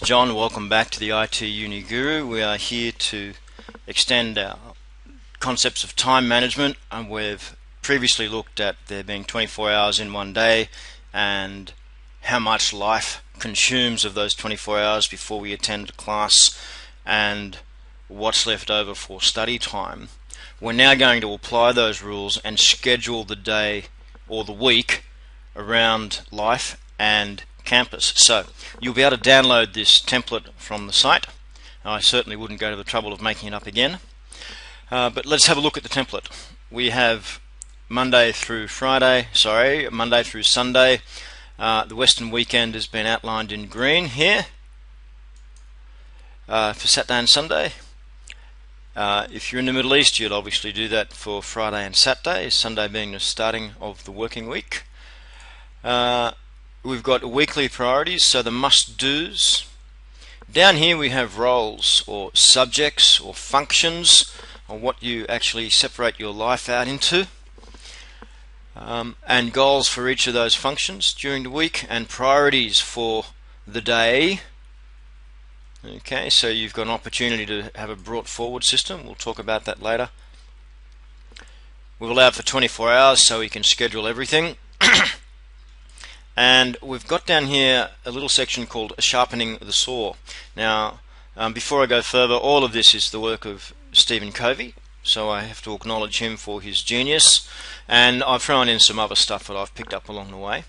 John. Welcome back to the IT Uni Guru. We are here to extend our concepts of time management, and we've previously looked at there being 24 hours in one day and how much life consumes of those 24 hours before we attend class and what's left over for study time. We're now going to apply those rules and schedule the day or the week around life and campus. So you'll be able to download this template from the site. I certainly wouldn't go to the trouble of making it up again, but let's have a look at the template. We have Monday through Sunday. The Western weekend has been outlined in green here for Saturday and Sunday. If you're in the Middle East, you'd obviously do that for Friday and Saturday, Sunday being the starting of the working week. We've got weekly priorities, so the must-dos. Down here we have roles or subjects or functions, or what you actually separate your life out into, and goals for each of those functions during the week, and priorities for the day. Okay, so you've got an opportunity to have a brought forward system. We'll talk about that later. We've allowed for 24 hours so we can schedule everything. And we've got down here a little section called sharpening the saw. Now, before I go further, all of this is the work of Stephen Covey, so I have to acknowledge him for his genius, and I've thrown in some other stuff that I've picked up along the way.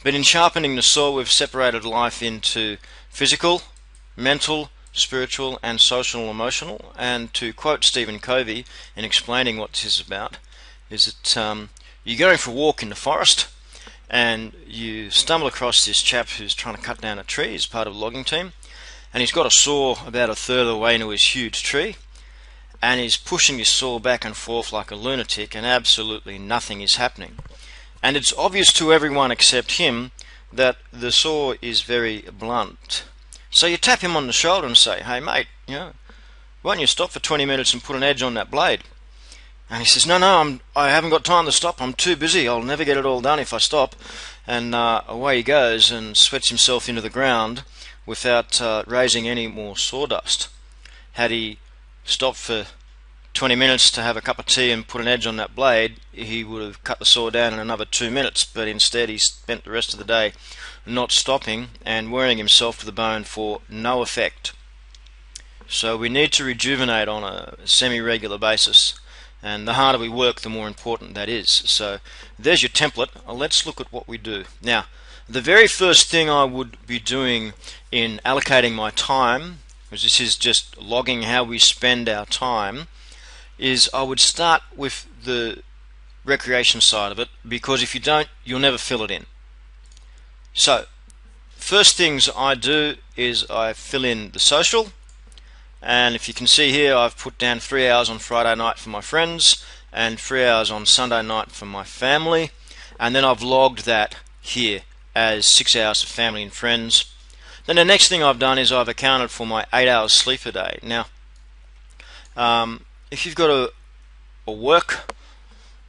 But in sharpening the saw, we've separated life into physical, mental, spiritual, and social and emotional. And to quote Stephen Covey in explaining what this is about, is that you're going for a walk in the forest and you stumble across this chap who's trying to cut down a tree. He's part of a logging team, and he's got a saw about a third of the way into his huge tree, and he's pushing his saw back and forth like a lunatic, and absolutely nothing is happening. And it's obvious to everyone except him that the saw is very blunt. So you tap him on the shoulder and say, "Hey mate, why don't you stop for 20 minutes and put an edge on that blade?" And he says, no, I haven't got time to stop. I'm too busy. I'll never get it all done if I stop. And away he goes and sweats himself into the ground without raising any more sawdust. Had he stopped for 20 minutes to have a cup of tea and put an edge on that blade, he would have cut the saw down in another 2 minutes. But instead he spent the rest of the day not stopping and wearing himself to the bone for no effect. So we need to rejuvenate on a semi-regular basis. And the harder we work, the more important that is. So there's your template. Let's look at what we do. Now, the very first thing I would be doing in allocating my time, because this is just logging how we spend our time, is I would start with the recreation side of it, because if you don't, you'll never fill it in. So, first things I do is I fill in the social. And if you can see here, I've put down 3 hours on Friday night for my friends and 3 hours on Sunday night for my family, and then I've logged that here as 6 hours for family and friends. Then the next thing I've done is I've accounted for my 8 hours sleep a day. Now, if you've got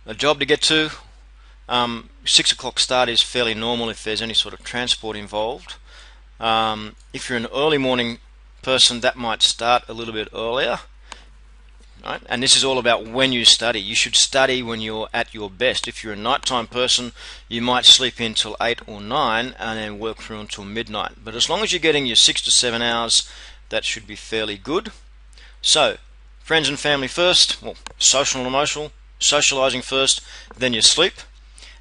a job to get to, 6 o'clock start is fairly normal if there's any sort of transport involved. If you're an early morning person, that might start a little bit earlier, right? And this is all about when you study. You should study when you're at your best. If you're a nighttime person, you might sleep in till 8 or 9 and then work through until midnight. But as long as you're getting your 6 to 7 hours, that should be fairly good. So friends and family first, well, social and emotional, socializing first, then your sleep.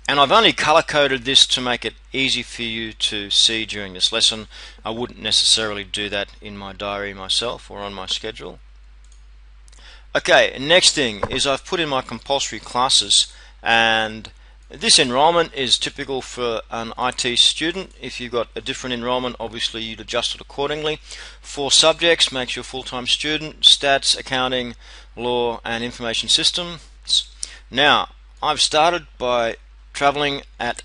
And I've only color-coded this to make it easy for you to see during this lesson. I wouldn't necessarily do that in my diary myself or on my schedule. Okay, next thing is I've put in my compulsory classes, and this enrollment is typical for an IT student. If you've got a different enrollment, obviously you'd adjust it accordingly. 4 subjects makes you a full-time student: stats, accounting, law, and information systems. Now, I've started by traveling at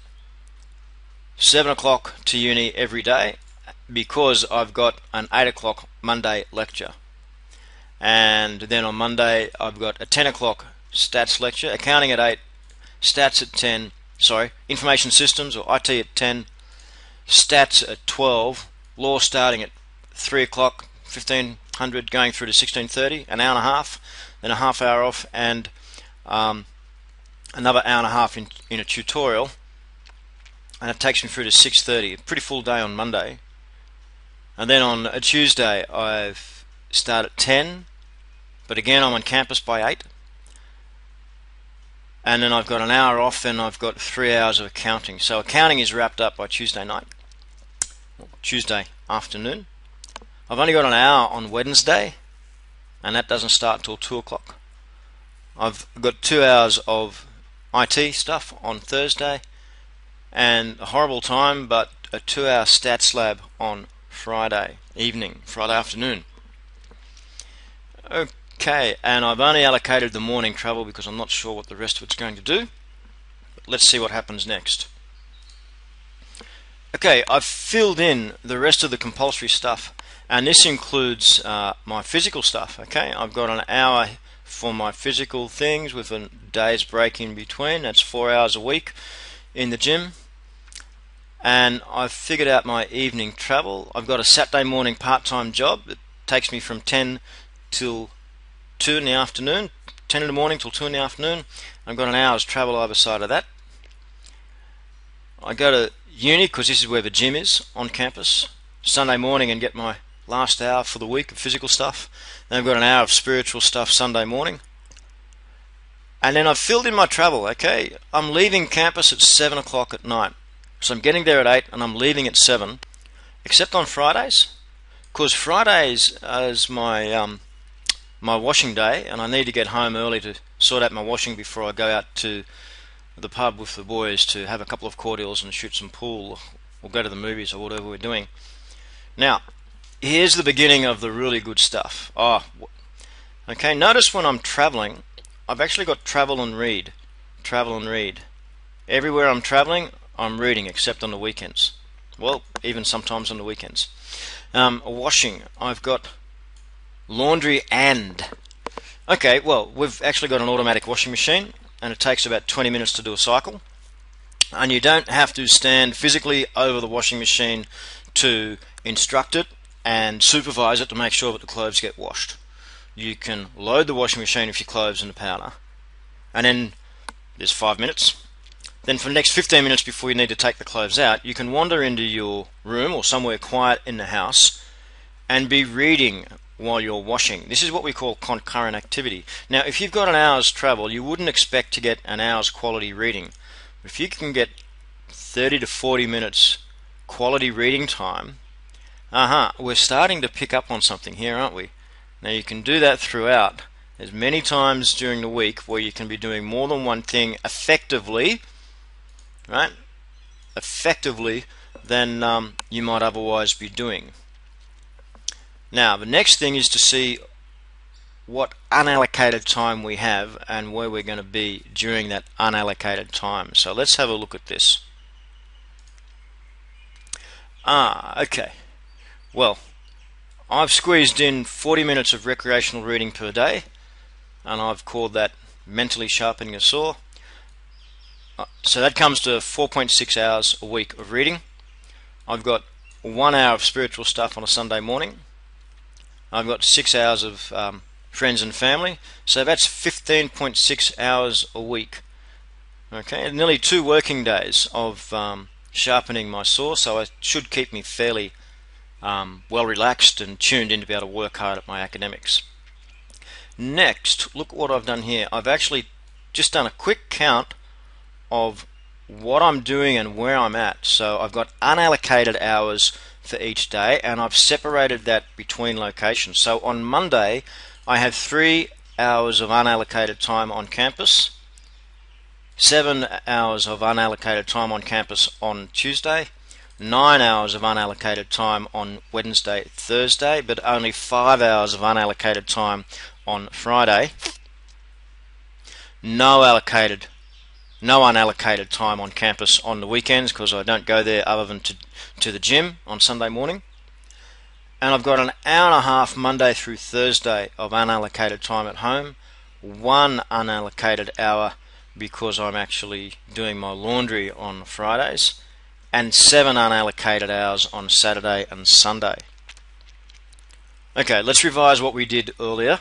7 o'clock to uni every day, because I've got an 8 o'clock Monday lecture, and then on Monday I've got a 10 o'clock stats lecture, accounting at 8, stats at 10, information systems or IT at 10, stats at 12, law starting at 3 o'clock, 1500 going through to 16:30, an hour and a half, then a half hour off, and another hour and a half in a tutorial, and it takes me through to 6:30. A pretty full day on Monday. And then on a Tuesday I've start at 10, but again I'm on campus by 8, and then I've got an hour off, and I've got 3 hours of accounting. So accounting is wrapped up by Tuesday night, Tuesday afternoon. I've only got an hour on Wednesday, and that doesn't start till 2 o'clock. I've got 2 hours of IT stuff on Thursday, and a horrible time, but a 2-hour stats lab on Friday evening, Friday afternoon. Okay, and I've only allocated the morning travel because I'm not sure what the rest of it's going to do. But let's see what happens next. Okay, I've filled in the rest of the compulsory stuff, and this includes my physical stuff. Okay, I've got an hour for my physical things with a day's break in between. That's 4 hours a week in the gym. And I've figured out my evening travel. I've got a Saturday morning part-time job that takes me from 10 till 2 in the afternoon, 10 in the morning till 2 in the afternoon. I've got an hour's travel either side of that. I go to uni because this is where the gym is on campus, Sunday morning, and get my last hour for the week of physical stuff. Then I've got an hour of spiritual stuff Sunday morning. And then I've filled in my travel. Okay, I'm leaving campus at 7 o'clock at night. So I'm getting there at 8 and I'm leaving at 7, except on Fridays, because Fridays is my my washing day, and I need to get home early to sort out my washing before I go out to the pub with the boys to have a couple of cordials and shoot some pool, or go to the movies, or whatever we're doing. Now, here's the beginning of the really good stuff. Okay, notice when I'm traveling, I've actually got travel and read. Travel and read. Everywhere I'm traveling, I'm reading, except on the weekends. Well, even sometimes on the weekends. Washing, I've got laundry and... Okay, well, we've actually got an automatic washing machine, and it takes about 20 minutes to do a cycle. And you don't have to stand physically over the washing machine to instruct it and supervise it to make sure that the clothes get washed. You can load the washing machine with your clothes in the powder, and then there's 5 minutes. Then for the next 15 minutes before you need to take the clothes out, you can wander into your room or somewhere quiet in the house and be reading while you're washing. This is what we call concurrent activity. Now, if you've got an hour's travel, you wouldn't expect to get an hour's quality reading. If you can get 30 to 40 minutes quality reading time, we're starting to pick up on something here, aren't we? Now, you can do that throughout. There's many times during the week where you can be doing more than one thing effectively, right? Effectively than you might otherwise be doing. Now, the next thing is to see what unallocated time we have and where we're going to be during that unallocated time. So let's have a look at this. Okay. Well, I've squeezed in 40 minutes of recreational reading per day, and I've called that mentally sharpening a saw. So that comes to 4.6 hours a week of reading. I've got 1 hour of spiritual stuff on a Sunday morning. I've got 6 hours of friends and family, so that's 15.6 hours a week. Okay, and nearly 2 working days of sharpening my saw, so it should keep me fairly well relaxed and tuned in to be able to work hard at my academics. Next, look what I've done here. I've actually just done a quick count of what I'm doing and where I'm at. So I've got unallocated hours for each day, and I've separated that between locations. So on Monday I have 3 hours of unallocated time on campus, 7 hours of unallocated time on campus on Tuesday, 9 hours of unallocated time on Wednesday, Thursday, but only 5 hours of unallocated time on Friday. No unallocated time on campus on the weekends because I don't go there other than to the gym on Sunday morning. And I've got an hour and a half Monday through Thursday of unallocated time at home, 1 unallocated hour because I'm actually doing my laundry on Fridays, and 7 unallocated hours on Saturday and Sunday. Okay, let's revise what we did earlier.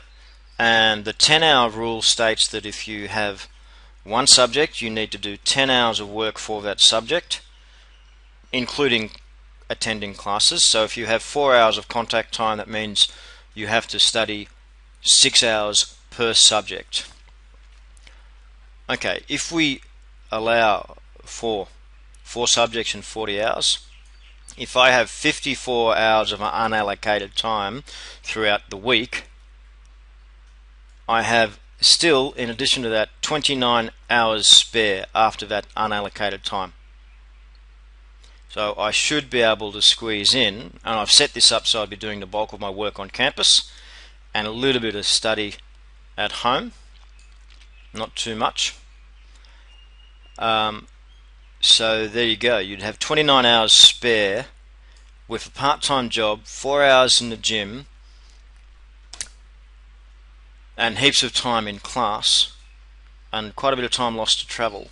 And the 10-hour rule states that if you have one subject, you need to do 10 hours of work for that subject, including attending classes. So if you have 4 hours of contact time, that means you have to study 6 hours per subject. Okay, if we allow for 4 subjects and 40 hours, if I have 54 hours of unallocated time throughout the week, I have still, in addition to that, 29 hours spare after that unallocated time. So I should be able to squeeze in, and I've set this up so I'll be doing the bulk of my work on campus and a little bit of study at home, not too much. So there you go, you'd have 29 hours spare with a part-time job, 4 hours in the gym, and heaps of time in class, and quite a bit of time lost to travel.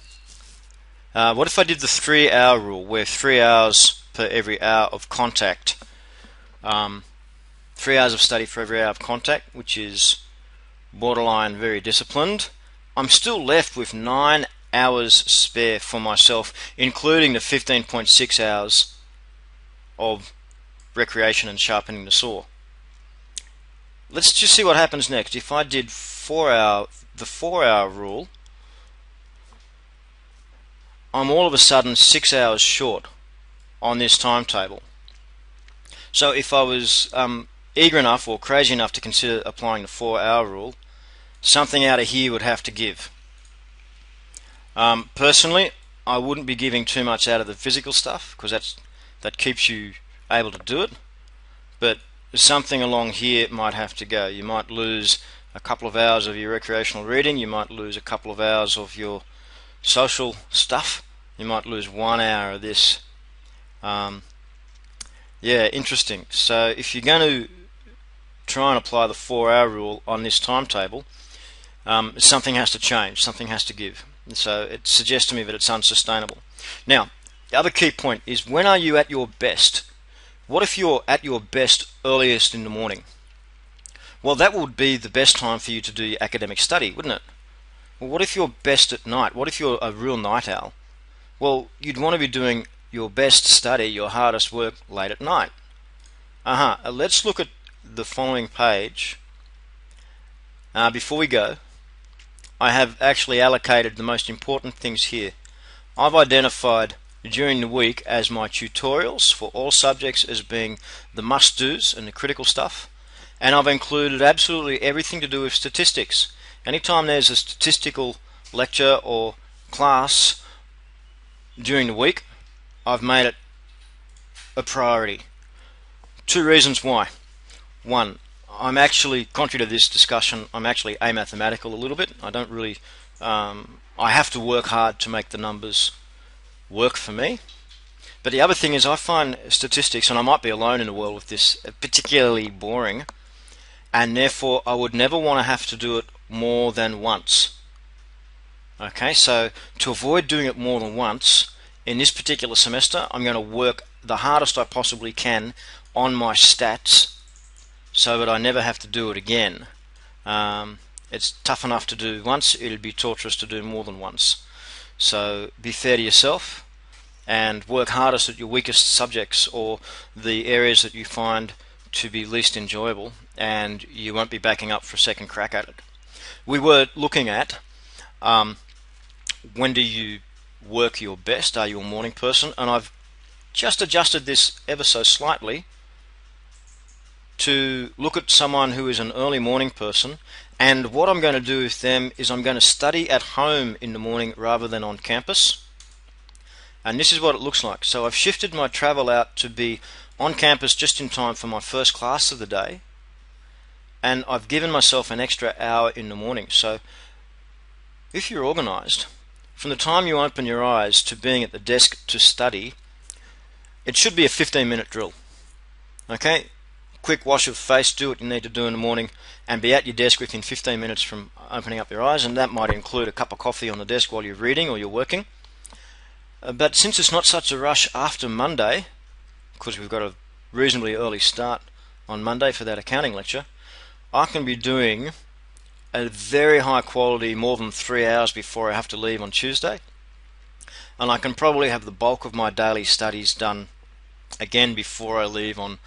What if I did the 3-hour rule, where 3 hours per every hour of contact? 3 hours of study for every hour of contact, which is borderline very disciplined. I'm still left with 9 hours spare for myself, including the 15.6 hours of recreation and sharpening the saw. Let's just see what happens next. If I did the 4-hour rule, I'm all of a sudden 6 hours short on this timetable. So if I was eager enough or crazy enough to consider applying the 4-hour rule, something out of here would have to give. Personally, I wouldn't be giving too much out of the physical stuff, because that keeps you able to do it, but something along here might have to go. You might lose a couple of hours of your recreational reading, you might lose a couple of hours of your social stuff, you might lose 1 hour of this. Yeah, interesting. So if you're going to try and apply the 4-hour rule on this timetable, something has to change, something has to give. And so it suggests to me that it's unsustainable. Now, the other key point is, when are you at your best? What if you're at your best earliest in the morning? Well, that would be the best time for you to do your academic study, wouldn't it? Well, what if you're best at night? What if you're a real night owl? Well, you'd want to be doing your best study, your hardest work, late at night. Let's look at the following page. Before we go, I have actually allocated the most important things here. I've identified during the week as my tutorials for all subjects as being the must-dos and the critical stuff, and I've included absolutely everything to do with statistics. Anytime there's a statistical lecture or class during the week, I've made it a priority. 2 reasons why. One, I'm actually, contrary to this discussion, I'm actually amathematical a little bit. I don't really, I have to work hard to make the numbers work for me. But the other thing is, I find statistics, and I might be alone in the world with this, particularly boring, and therefore I would never want to have to do it more than once. Okay, so to avoid doing it more than once, in this particular semester, I'm going to work the hardest I possibly can on my stats so that I never have to do it again. It's tough enough to do once, it'll be torturous to do more than once. So be fair to yourself and work hardest at your weakest subjects, or the areas that you find to be least enjoyable, and you won't be backing up for a second crack at it. We were looking at when do you work your best? Are you a morning person? And I've just adjusted this ever so slightly to look at someone who is an early morning person, and what I'm going to do with them is I'm going to study at home in the morning rather than on campus. And this is what it looks like. So I've shifted my travel out to be on campus just in time for my first class of the day, and I've given myself an extra hour in the morning. So if you're organized, from the time you open your eyes to being at the desk to study, it should be a 15-minute drill. Okay, quick wash of face, do what you need to do in the morning, and be at your desk within 15 minutes from opening up your eyes, and that might include a cup of coffee on the desk while you're reading or you're working. But since it's not such a rush after Monday, because we've got a reasonably early start on Monday for that accounting lecture, I can be doing a very high quality more than 3 hours before I have to leave on Tuesday, and I can probably have the bulk of my daily studies done again before I leave on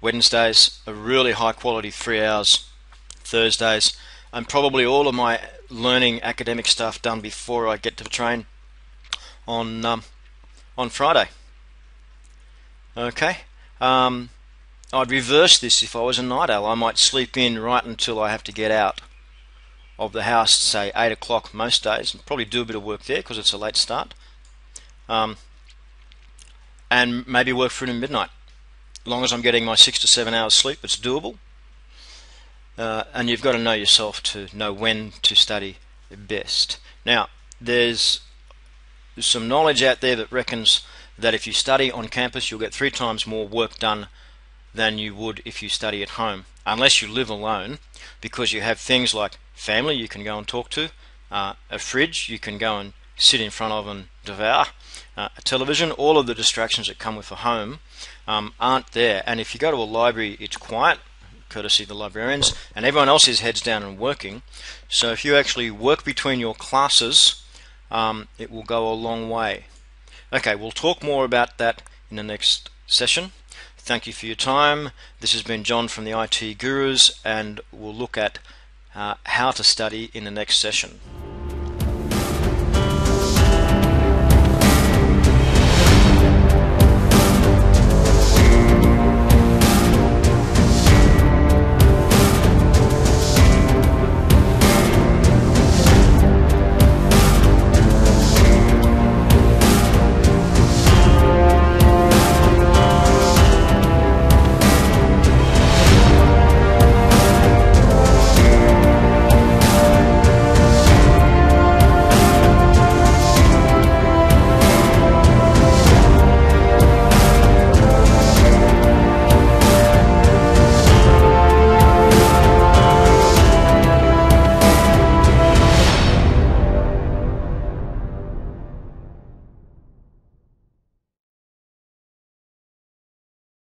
Wednesdays, a really high quality 3 hours Thursdays, and probably all of my learning academic stuff done before I get to the train on Friday. Okay, I'd reverse this if I was a night owl. I might sleep in right until I have to get out of the house, say 8 o'clock most days, and probably do a bit of work there because it's a late start, and maybe work through to midnight. As long as I'm getting my 6 to 7 hours sleep, it's doable. And you've got to know yourself to know when to study best. Now, there's some knowledge out there that reckons that if you study on campus, you'll get 3 times more work done than you would if you study at home, unless you live alone, because you have things like family you can go and talk to, a fridge you can go and sit in front of and devour, a television. All of the distractions that come with a home aren't there. And if you go to a library, it's quiet, courtesy of the librarians, and everyone else is heads down and working. So if you actually work between your classes, it will go a long way. Okay, we'll talk more about that in the next session. Thank you for your time. This has been John from the IT Gurus, and we'll look at how to study in the next session.